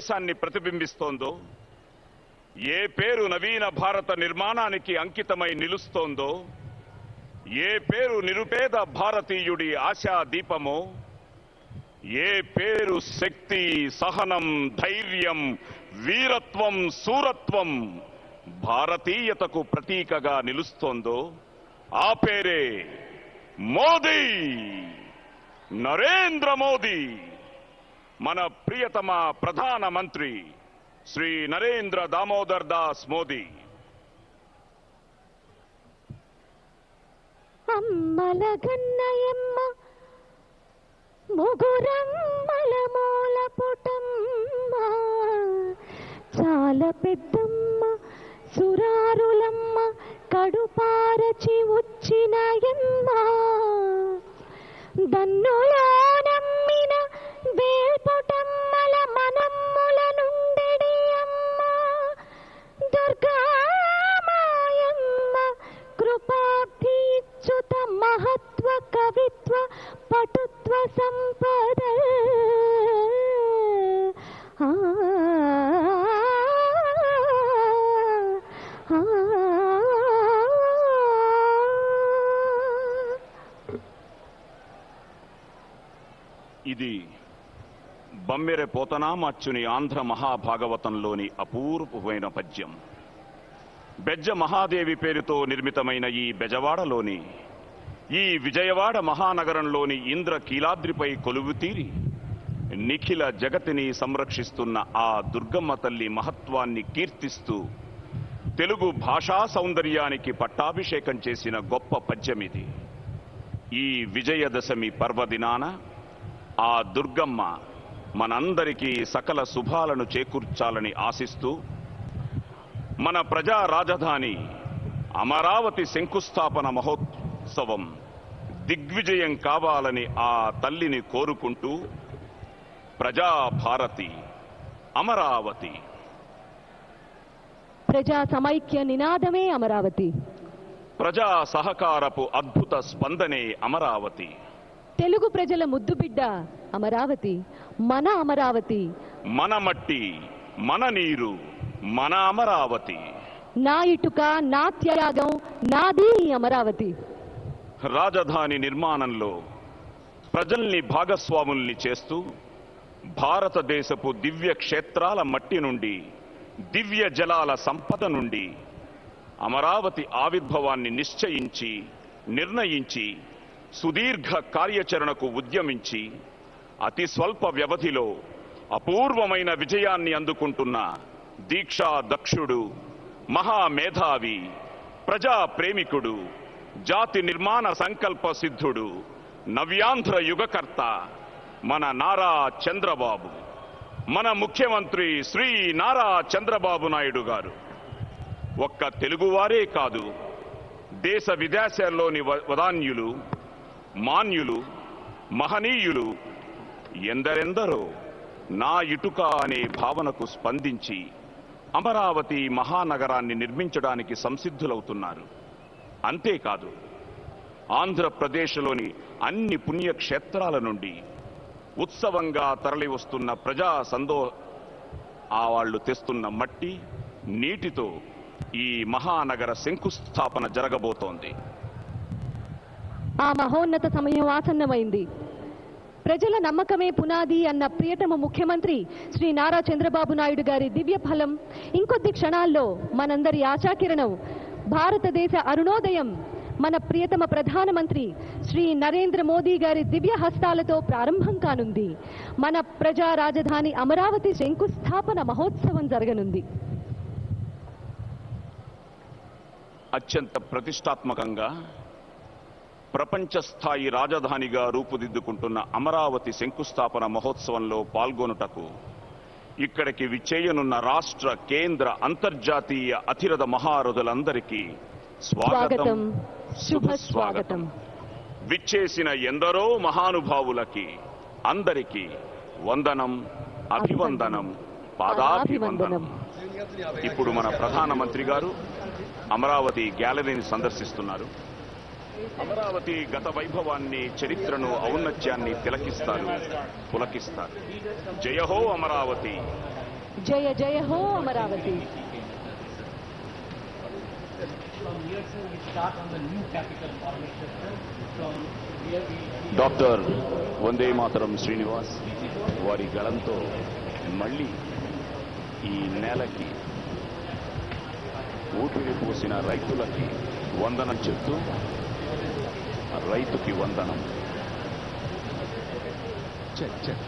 దేశాన్ని ప్రతిబింబిస్తోందో, ఏ పేరు నవీన భారత నిర్మాణానికి అంకితమై నిలుస్తోందో, ఏ పేరు నిరుపేద భారతీయుడి ఆశా దీపమో, ఏ పేరు శక్తి, సహనం, ధైర్యం, వీరత్వం, శూరత్వం, భారతీయతకు ప్రతీకగా నిలుస్తోందో ఆ పేరే మోదీ, నరేంద్ర మోదీ. మన ప్రియతమ ప్రధానమంత్రి శ్రీ నరేంద్ర దామోదర్ దాస్ మోదీ. అమ్మల గన్నయమ్మ ముగురమ్మల మూల పుటమ్మ, చాలా పెద్దమ్మ సురారులమ్మ కడుపారచి వచ్చినయమ్మ, దన్నులో నమ్మిన వేల్పుటమ్మల మనమ్ముల నుండెడి అమ్మ, దుర్గామాయమ్మ కృపాబ్ధి ఇచ్చుత మహత్వ కవిత్వ పటుత్వ సంపద. ఇది బమ్మెరె పోతనామాచ్యుని ఆంధ్ర మహాభాగవతంలోని అపూర్వమైన పద్యం. బెజ్జ మహాదేవి పేరుతో నిర్మితమైన ఈ బెజవాడలోని, ఈ విజయవాడ మహానగరంలోని ఇంద్ర కీలాద్రిపై కొలువుతీరి నిఖిల జగతిని సంరక్షిస్తున్న ఆ దుర్గమ్మ తల్లి మహత్వాన్ని కీర్తిస్తూ తెలుగు భాషా సౌందర్యానికి పట్టాభిషేకం చేసిన గొప్ప పద్యమిది. ఈ విజయదశమి పర్వదినాన ఆ దుర్గమ్మ మనందరికీ సకల శుభాలను చేకూర్చాలని ఆశిస్తూ, మన ప్రజా రాజధాని అమరావతి శంకుస్థాపన మహోత్సవం దిగ్విజయం కావాలని ఆ తల్లిని కోరుకుంటూ, ప్రజాభారతి అమరావతి. ప్రజా సమైక్య నినాదమే అమరావతి, ప్రజా సహకారపు అద్భుత స్పందనే అమరావతి. తెలుగు ప్రజల ముద్దుబిడ్డ అమరావతి, మన అమరావతి. మన మట్టి, మన నీరు, మన అమరావతి. నా ఇటుక, నా త్యాగం, నాది అమరావతి. రాజధాని నిర్మాణంలో ప్రజల్ని భాగస్వాముల్ని చేస్తూ భారతదేశపు దివ్య క్షేత్రాల మట్టి నుండి, దివ్య జలాల సంపద నుండి అమరావతి ఆవిర్భవాన్ని నిశ్చయించి, నిర్ణయించి, సుదీర్ఘ కార్యాచరణకు ఉద్యమించి అతి స్వల్ప వ్యవధిలో అపూర్వమైన విజయాన్ని అందుకుంటున్న దీక్షా దక్షుడు, మహామేధావి, ప్రజా ప్రేమికుడు, జాతి నిర్మాణ సంకల్ప సిద్ధుడు, నవ్యాంధ్ర యుగకర్త మన నారా చంద్రబాబు, మన ముఖ్యమంత్రి శ్రీ నారా చంద్రబాబు నాయుడు గారు. ఒక్క తెలుగువారే కాదు, దేశ విదేశాల్లోని వదాన్యులు, మాన్యులు, మహనీయులు ఎందరెందరో నా ఇటుక అనే భావనకు స్పందించి అమరావతి మహానగరాన్ని నిర్మించడానికి సంసిద్ధులవుతున్నారు. అంతేకాదు, ఆంధ్రప్రదేశ్లోని అన్ని పుణ్యక్షేత్రాల నుండి ఉత్సవంగా తరలి వస్తున్న ప్రజా వాళ్ళు తెస్తున్న మట్టి, నీటితో ఈ మహానగర శంకుస్థాపన జరగబోతోంది. ఆ మహోన్నత సమయం ఆసన్నమైంది. ప్రజల నమ్మకమే పునాది అన్న ప్రియతమ ముఖ్యమంత్రి శ్రీ నారా చంద్రబాబు నాయుడు గారి దివ్య ఫలం ఇంకొద్ది క్షణాల్లో మనందరి ఆశాకిరణం, భారతదేశ అరుణోదయం మన ప్రియతమ ప్రధానమంత్రి శ్రీ నరేంద్ర మోదీ గారి దివ్య హస్తాలతో ప్రారంభం కానుంది. మన ప్రజా రాజధాని అమరావతి శంకుస్థాపన మహోత్సవం జరగనుంది. అత్యంత ప్రతిష్టాత్మకంగా ప్రపంచ స్థాయి రాజధానిగా రూపుదిద్దుకుంటున్న అమరావతి శంకుస్థాపన మహోత్సవంలో పాల్గొనుటకు ఇక్కడికి విచ్చేయనున్న రాష్ట్ర, కేంద్ర, అంతర్జాతీయ అతిరథ మహారథులందరికీ స్వాగతం, శుభ స్వాగతం. విచ్చేసిన ఎందరో మహానుభావులకి అందరికీ వందనం, అభివందనం, పాదాభివందనం. ఇప్పుడు మన ప్రధానమంత్రి గారు అమరావతి గ్యాలరీని సందర్శిస్తున్నారు. అమరావతి గత వైభవాన్ని, చరిత్రను, ఔన్నత్యాన్ని తిలకిస్తారు, పులకిస్తారు. జయహో అమరావతి, జయ జయ హో అమరావతి. డాక్టర్ వందే మాతరం శ్రీనివాస్ వారి గళంతో మళ్ళీ ఈ నేలకి ఊపిరి పోసిన రైతులకి వందనం చెప్తూ రైతుకి వందనం. Check check.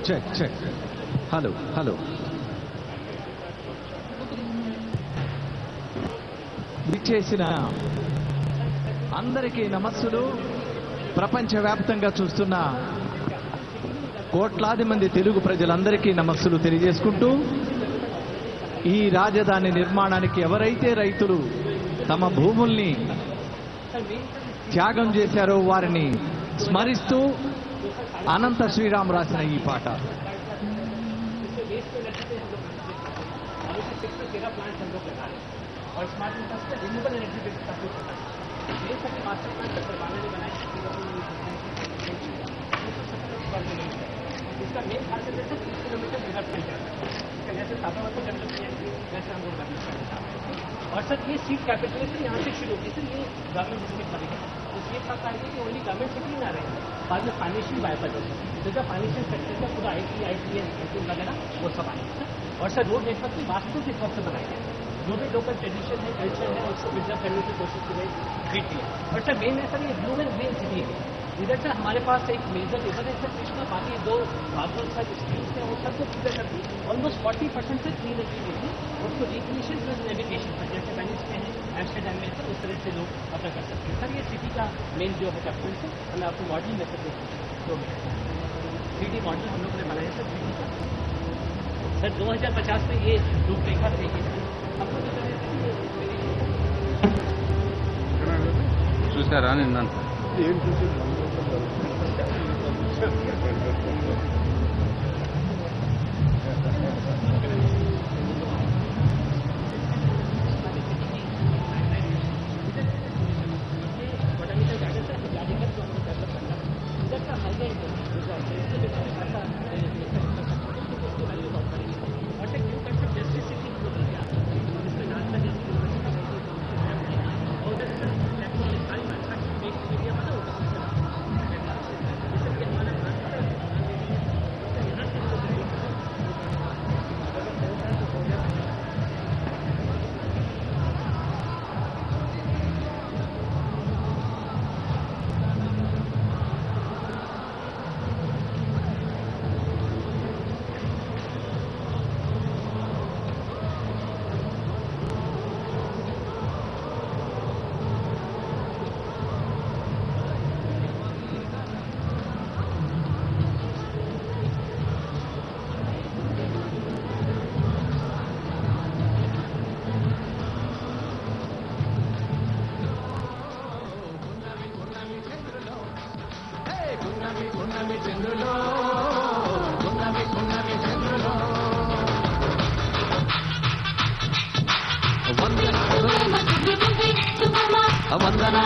Check check. Hello hello. విచ్చేసిన అందరికీ నమస్సులు. ప్రపంచవ్యాప్తంగా చూస్తున్న కోట్లాది మంది తెలుగు ప్రజలందరికీ నమస్సులు తెలియజేసుకుంటూ, ఈ రాజధాని నిర్మాణానికి ఎవరైతే రైతులు తమ భూముల్ని త్యాగం చేశారో వారిని స్మరిస్తూ అనంత శ్రీరామ్ రాసిన ఈ పాట. इसका मेन खासियत है 30 किलोमीटर डेवलपमेंट है, जैसे साबरमती डेवलप किया वैसे हम लोग डेवलप करना चाहते हैं. और सर ये सीट कैपिटल है, यहाँ से शुरू होगी सर. ये गवर्नमेंट डिस्ट्रिक्ट बनेगा तो ये बात आएगी कि ओनली गवर्नमेंट सिटी ना रहे, बाद में फाइनेंशियल वायबल होगा. तो जब फाइनेंशियल सेक्टर का पूरा ITS वगैरह वो सब आएगा. और सर रोड नेटवर्क की वास्तु के हिसाब से बनाया गया, जो भी लोकल ट्रेडिशन है, कल्चर है, उसको प्रिजर्व करने की कोशिश की गई, ट्रीट किया. और सर मेन है सर ये ब्लू एंड ग्रीन सिटी है. इधर से हमारे पास एक मेजर रिवर है सर कृष्णा, बाकी दो बागल सर स्ट्रीम्स हैं वो सबको पूरा करती ऑलमोस्ट 40% से क्लीन एनर्जी देती है. उसको रिक्रिएशन प्लस नेविगेशन पर जैसे वेनिस में है, एम्स्टर्डम में सर उस तरह से लोग अपना कर सकते हैं. सर ये सिटी का मेन जो है डेवलपमेंट है, हमें आपको मॉडल में सकते तो 3D मॉडल हम लोगों ने बनाया सर 3D का. सर 2050 में ये रूपरेखा रहेगी सर. हम लोग చూసారా నిన్న ఏం చూసి